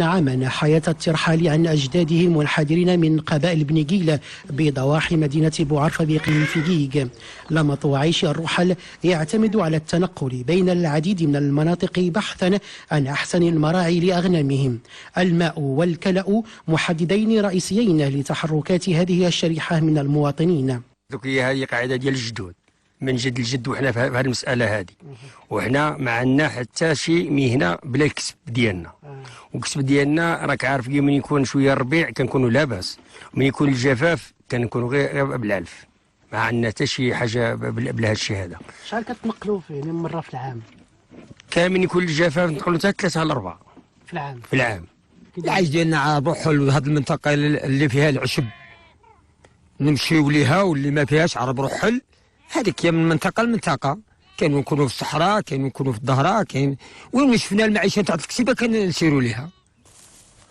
عاما حياة الترحال عن أجدادهم والحاضرين من قبائل بنيجيل بضواحي مدينة بوعرفة بإقليم فيجيج. نمط عيش الرحل يعتمد على التنقل بين العديد من المناطق بحثا عن أحسن المراعي لأغنامهم. الماء والكلأ محددين رئيسيين لتحركات هذه الشريحة من المواطنين. هذه قاعدة ديال الجدود من جد الجد، وحنا في هذه المسألة هذه، وحنا ما عندنا حتى شي مهنة بلا الكسب ديالنا. والكسب ديالنا راك عارف من يكون شوية الربيع كنكونوا لاباس، ومن يكون الجفاف كنكونوا غير بالعلف. ما عندنا حتى شي حاجة بلا هذا الشيء هذا. شحال كتنقلوا فيه من مرة في العام؟ كان من يكون الجفاف ندخلوا حتى 3 إلى 4 في العام. العيش ديالنا على رحل هذه المنطقة اللي فيها العشب نمشيو ليها، واللي ما فيهاش عرب رحل. هذيك هي من منطقة لمنطقة، كانوا نكونوا في الصحراء، كانوا نكونوا في الظهراء، كاين وين شفنا المعيشة تاع الكسيبة كنسيروا ليها.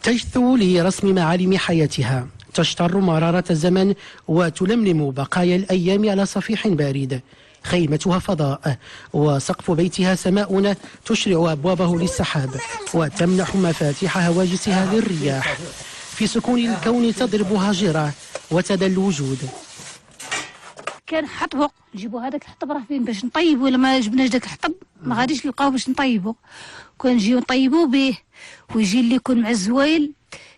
تجثو لرسم معالم حياتها، تشتر مرارة الزمن وتلملم بقايا الأيام على صفيح بارد. خيمتها فضاء وسقف بيتها سماء تشرع أبوابه للسحاب وتمنح مفاتيح هواجسها للرياح. في سكون الكون تضرب هاجرة وتدل الوجود. كان حطبق نجيبوا هذاك الحطب راه فين باش نطيبوا، ولا ما جبناش داك الحطب ما غاديش نلقاو باش نطيبوا. كون نجيو نطيبوا به، ويجي اللي يكون مع الزوايل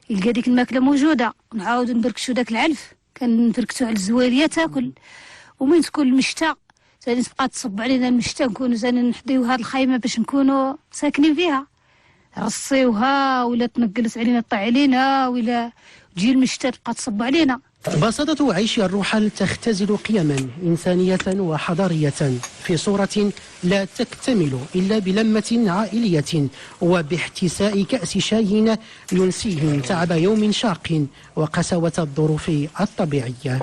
يلقى ديك الماكله موجوده، نعاودوا نبركشوا داك العلف، كنبركتوا على الزوايل تاكل. ومن تكون المشتى ثاني تبقى تصب علينا المشتى، نكونوا ثاني نحضيو هاد الخيمه باش نكونوا ساكنين فيها، رصيوها ولا تنقلت علينا طاع علينا، ولا تجي المشتى تبقى تصب علينا. بساطة عيش الرحل تختزل قيما إنسانية وحضارية في صورة لا تكتمل إلا بلمة عائلية وباحتساء كأس شاي ينسيهم تعب يوم شاق وقسوة الظروف الطبيعية.